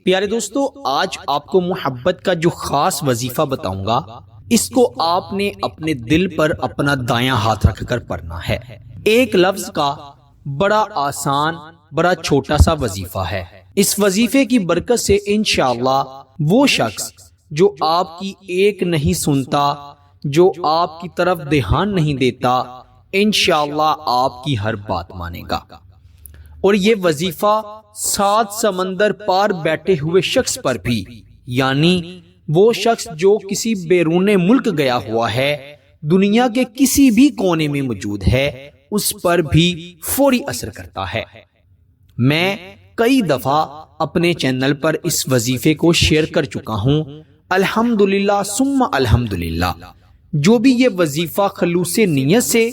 پیارے دوستو، آج آپ کو محبت کا جو خاص وظیفہ بتاؤں گا، اس کو آپ نے اپنے دل پر اپنا دایاں ہاتھ رکھ کر پڑھنا ہے۔ ایک لفظ کا بڑا آسان، بڑا چھوٹا سا وظیفہ ہے۔ اس وظیفے کی برکت سے انشاءاللہ وہ شخص جو آپ کی ایک نہیں سنتا، جو آپ کی طرف دھیان نہیں دیتا، انشاءاللہ آپ کی ہر بات مانے گا۔ اور یہ وظیفہ 7 سمندر پار بیٹھے ہوئے شخص پر بھی، یعنی وہ شخص جو کسی بیرون ملک گیا ہوا ہے، دنیا کے کسی بھی کونے میں موجود ہے، اس پر بھی فوری اثر کرتا ہے۔ میں کئی دفعہ اپنے چینل پر اس وظیفے کو شیئر کر چکا ہوں، الحمدللہ ثم الحمدللہ۔ جو بھی یہ وظیفہ خلوص نیت سے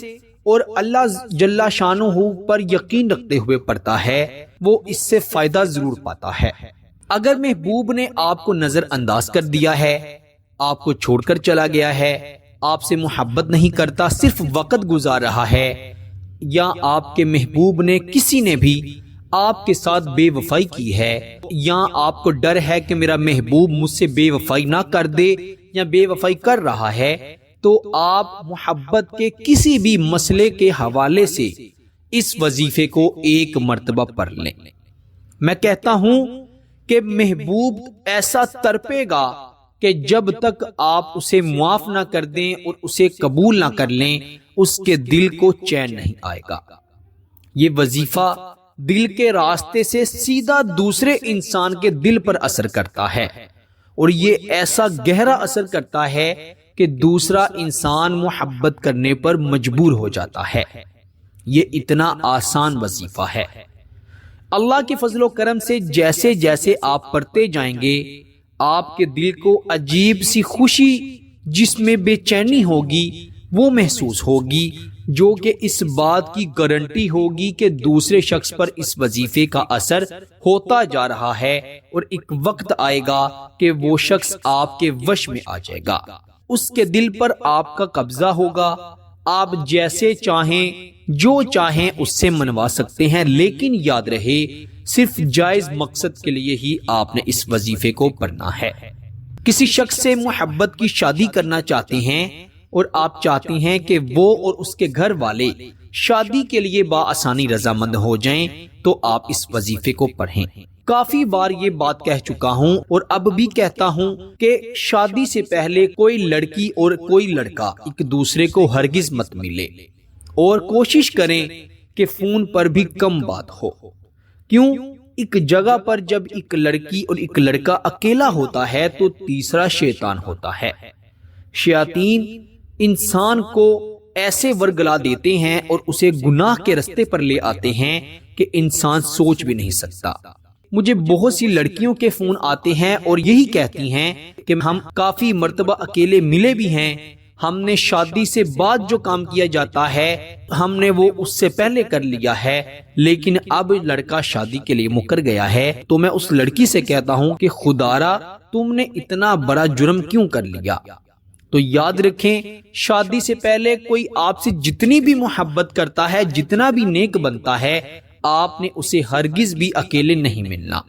اور اللہ جل شانہ پر یقین رکھتے ہوئے پڑھتا ہے، وہ اس سے فائدہ ضرور پاتا ہے۔ اگر محبوب نے آپ کو نظر انداز کر دیا ہے، آپ کو چھوڑ کر چلا گیا ہے، آپ سے محبت نہیں کرتا، صرف وقت گزار رہا ہے، یا آپ کے محبوب نے کسی نے بھی آپ کے ساتھ بے وفائی کی ہے، یا آپ کو ڈر ہے کہ میرا محبوب مجھ سے بے وفائی نہ کر دے یا بے وفائی کر رہا ہے، تو آپ محبت کے کسی بھی مسئلے کے حوالے سے اس وظیفے کو ایک مرتبہ پڑھ لیں۔ میں کہتا ہوں کہ محبوب ایسا تڑپے گا کہ جب تک آپ اسے معاف نہ کر دیں اور اسے قبول نہ کر لیں، اس کے دل کو چین نہیں آئے گا۔ یہ وظیفہ دل کے راستے سے سیدھا دوسرے انسان کے دل پر اثر کرتا ہے، اور یہ ایسا گہرا اثر کرتا ہے کہ دوسرا انسان محبت کرنے پر مجبور ہو جاتا ہے۔ یہ اتنا آسان وظیفہ ہے۔ اللہ کے فضل و کرم سے جیسے جیسے آپ پڑھتے جائیں گے، آپ کے دل کو عجیب سی خوشی، جس میں بے چینی ہوگی، وہ محسوس ہوگی، جو کہ اس بات کی گارنٹی ہوگی کہ دوسرے شخص پر اس وظیفے کا اثر ہوتا جا رہا ہے، اور ایک وقت آئے گا کہ وہ شخص آپ کے وش میں آ جائے گا، اس کے دل پر آپ کا قبضہ ہوگا، آپ جیسے چاہیں جو چاہیں اس سے منوا سکتے ہیں، لیکن یاد رہے صرف جائز مقصد کے لیے ہی آپ نے اس وظیفے کو پڑھنا ہے۔ کسی شخص سے محبت کی شادی کرنا چاہتے ہیں اور آپ چاہتے ہیں کہ وہ اور اس کے گھر والے شادی کے لیے بآسانی رضامند ہو جائیں، تو آپ اس وظیفے کو پڑھیں۔ کافی بار یہ بات کہہ چکا ہوں اور اب بھی کہتا ہوں کہ شادی سے پہلے کوئی لڑکی اور کوئی لڑکا ایک دوسرے کو ہرگز مت ملے، اور کوشش کریں کہ فون پر بھی کم بات ہو۔ کیوں؟ ایک جگہ پر جب ایک لڑکی اور ایک لڑکا اکیلا ہوتا ہے تو تیسرا شیطان ہوتا ہے۔ شیاطین انسان کو ایسے ورگلا دیتے ہیں اور اسے گناہ کے رستے پر لے آتے ہیں کہ انسان سوچ بھی نہیں سکتا۔ مجھے بہت سی لڑکیوں کے فون آتے ہیں اور یہی کہتی ہیں کہ ہم کافی مرتبہ اکیلے ملے بھی ہیں، ہم نے شادی سے بعد جو کام کیا جاتا ہے ہم نے وہ اس سے پہلے کر لیا ہے، لیکن اب لڑکا شادی کے لیے مکر گیا ہے۔ تو میں اس لڑکی سے کہتا ہوں کہ خدارا تم نے اتنا بڑا جرم کیوں کر لیا؟ تو یاد رکھیں، شادی سے پہلے کوئی آپ سے جتنی بھی محبت کرتا ہے، جتنا بھی نیک بنتا ہے، آپ نے اسے ہرگز بھی اکیلے نہیں ملنا،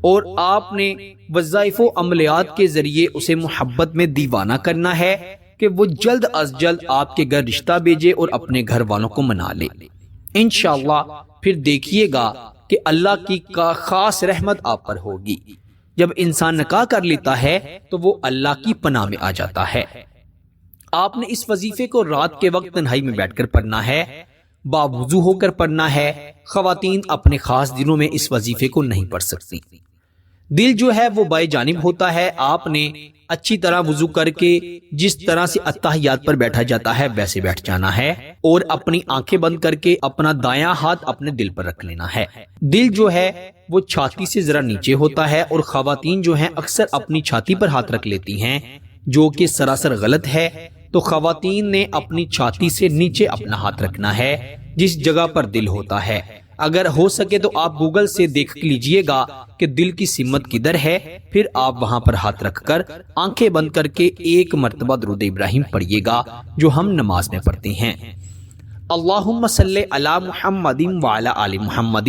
اور آپ نے وظائف و عملیات کے ذریعے اسے محبت میں دیوانہ کرنا ہے کہ وہ جلد از جلد آپ کے گھر رشتہ بھیجے اور اپنے گھر والوں کو منا لے۔ انشاءاللہ پھر دیکھیے گا کہ اللہ کی خاص رحمت آپ پر ہوگی۔ جب انسان نکاح کر لیتا ہے تو وہ اللہ کی پناہ میں آ جاتا ہے۔ آپ نے اس وظیفے کو رات کے وقت تنہائی میں بیٹھ کر پڑھنا ہے، باوضو ہو کر پڑھنا ہے۔ خواتین اپنے خاص دنوں میں اس وظیفے کو نہیں پڑھ سکتی۔ دل جو ہے وہ بائیں جانب ہوتا ہے، آپ نے اچھی طرح وضو کر کے جس طرح سے اتحیات پر بیٹھا جاتا ہے ویسے بیٹھ جانا ہے، اور اپنی آنکھیں بند کر کے اپنا دایاں ہاتھ اپنے دل پر رکھ لینا ہے۔ دل جو ہے وہ چھاتی سے ذرا نیچے ہوتا ہے، اور خواتین جو ہیں اکثر اپنی چھاتی پر ہاتھ رکھ لیتی ہیں، جو کہ سراسر غلط ہے۔ تو خواتین نے اپنی چھاتی سے نیچے اپنا ہاتھ رکھنا ہے جس جگہ پر دل ہوتا ہے۔ اگر ہو سکے تو آپ گوگل سے دیکھ لیجئے گا کہ دل کی سمت کدھر ہے، پھر آپ وہاں پر ہاتھ رکھ کر آنکھیں بند کر کے ایک مرتبہ درود ابراہیم پڑھیے گا جو ہم نماز میں پڑھتے ہیں۔ اللہم صلی علی محمد وعلی آل محمد